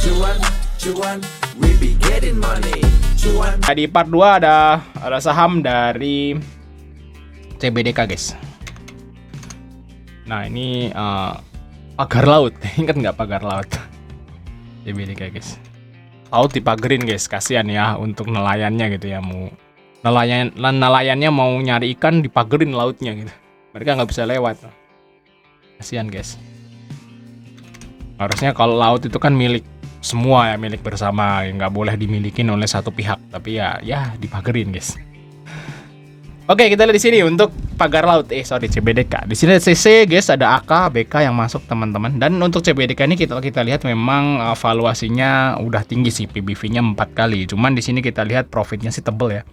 Cuan, cuan, we be getting money. Cuan. Di part 2 ada saham dari CBDK guys. Nah ini pagar laut. Ingat nggak pagar laut? CBDK guys. Laut dipagerin guys, kasihan ya untuk nelayannya gitu ya, mau nelayannya mau nyari ikan dipagerin lautnya gitu. Mereka nggak bisa lewat. Kasihan guys. Harusnya kalau laut itu kan milik semua ya, milik bersama, nggak boleh dimilikin oleh satu pihak. Tapi ya dipagerin guys. Oke, kita lihat di sini untuk pagar laut. CBDK. Di sini ada CC guys, ada AK, BK yang masuk teman-teman. Dan untuk CBDK ini kita lihat memang valuasinya udah tinggi sih, PBV-nya 4 kali. Cuman di sini kita lihat profitnya sih tebel ya.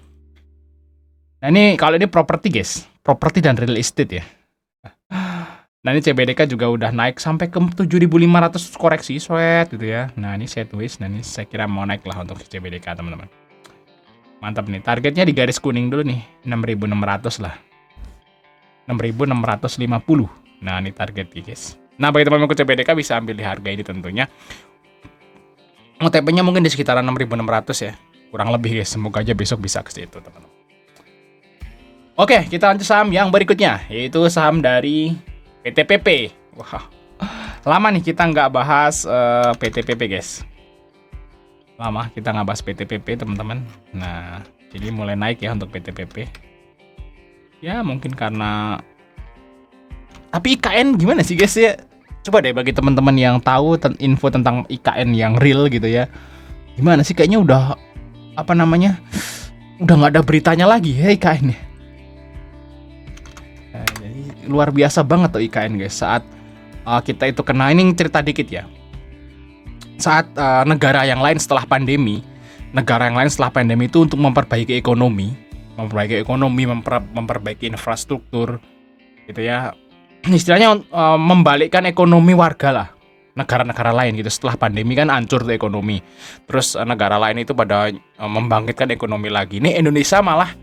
Nah ini kalau ini properti guys, properti dan real estate ya. Nah ini CBDK juga udah naik sampai ke 7.500 koreksi sweat gitu ya. Nah ini sideways, nah ini saya kira mau naik lah untuk CBDK teman-teman. Mantap nih, targetnya di garis kuning dulu nih, 6.600 lah. 6.650. Nah ini target guys. Nah bagi teman-teman CBDK bisa ambil di harga ini tentunya. OTP-nya mungkin di sekitaran 6.600 ya. Kurang lebih guys, semoga aja besok bisa ke situ teman-teman. Oke, kita lanjut saham yang berikutnya, yaitu saham dari PTPP. Wah, lama nih kita nggak bahas PTPP guys. Lama kita nggak bahas PTPP teman-teman. Nah, jadi mulai naik ya untuk PTPP. Ya mungkin karena, tapi IKN gimana sih guys ya? Coba deh bagi teman-teman yang tahu info tentang IKN yang real gitu ya. Gimana sih, kayaknya udah udah nggak ada beritanya lagi ya IKN ya. Nah, jadi luar biasa banget tuh IKN guys. Saat kita itu kena, ini cerita dikit ya. Saat negara yang lain setelah pandemi itu untuk memperbaiki ekonomi, memperbaiki infrastruktur, gitu ya. Istilahnya membalikkan ekonomi warga lah. Negara-negara lain gitu setelah pandemi kan hancur tuh ekonomi. Terus negara lain itu pada membangkitkan ekonomi lagi. Ini Indonesia malah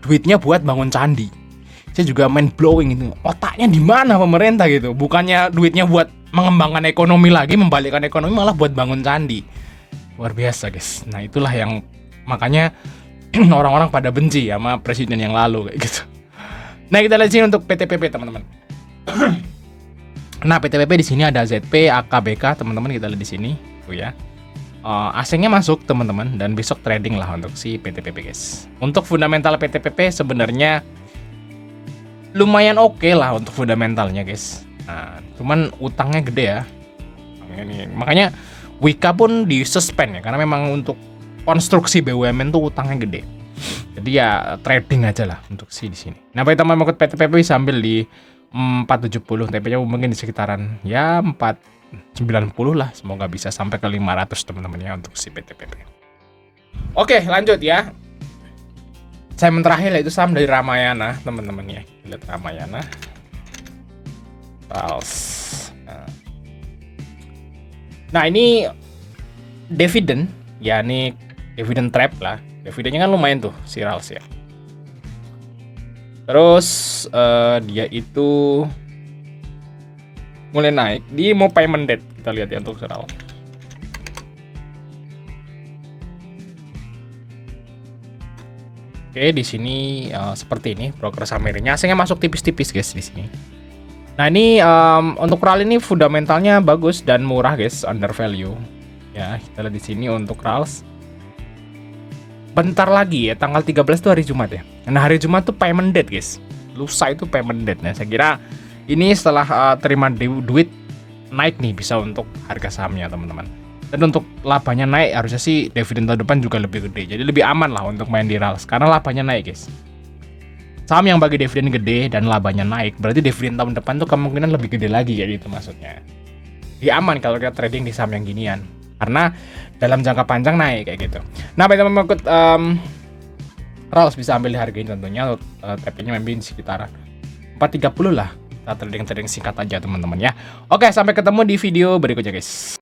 duitnya buat bangun candi. Saya juga mind blowing itu. Otaknya di mana pemerintah gitu? Bukannya duitnya buat mengembangkan ekonomi lagi, membalikkan ekonomi, malah buat bangun candi. Luar biasa guys. Nah itulah yang makanya orang-orang pada benci sama presiden yang lalu kayak gitu. Nah kita lihat sini untuk PTPP teman-teman. Nah PTPP di sini ada ZP, AKBK teman-teman, kita lihat di sini tuh ya. Asingnya masuk teman-teman, dan besok trading lah untuk si PTPP guys. Untuk fundamental PTPP sebenarnya lumayan oke lah untuk fundamentalnya guys. Nah, cuman utangnya gede ya. Makanya Wika pun di suspend ya, karena memang untuk konstruksi BUMN tuh utangnya gede. Jadi ya trading aja lah untuk si di sini. Nah, bagi teman mau ikut PTPP bisa ambil di 470, TP-nya mungkin di sekitaran ya 490 lah. Semoga bisa sampai ke 500 teman-teman ya untuk si PTPP. Oke, lanjut ya. Segmen terakhir yaitu saham dari Ramayana teman-teman ya. Lihat Ramayana. Nah ini dividen ya, ini dividen trap lah. Dividennya kan lumayan tuh si Rals ya. Terus dia itu mulai naik di mau payment date, kita lihat ya untuk Rals. Oke, di sini seperti ini progres Amerinya. Asingnya masuk tipis-tipis guys di sini. Nah ini untuk RAL ini fundamentalnya bagus dan murah guys, under value. Ya kita lihat di sini untuk RALs. Bentar lagi ya, tanggal 13 itu hari Jumat ya. Nah hari Jumat tuh payment date guys. Lusa itu payment date. Nah saya kira ini setelah terima duit naik nih bisa untuk harga sahamnya teman-teman. Dan untuk labanya naik, harusnya sih dividen tahun depan juga lebih gede. Jadi lebih aman lah untuk main di RALs karena labanya naik guys. Saham yang bagi dividen gede dan labanya naik, berarti dividen tahun depan tuh kemungkinan lebih gede lagi ya, itu maksudnya. Dia aman kalau kita trading di saham yang ginian, karena dalam jangka panjang naik kayak gitu. Nah, bagi teman-teman ikut RALs bisa ambil di harga ini tentunya. TP-nya mungkin sekitar 430 lah. Kita trading singkat aja teman-teman ya. Oke, sampai ketemu di video berikutnya guys.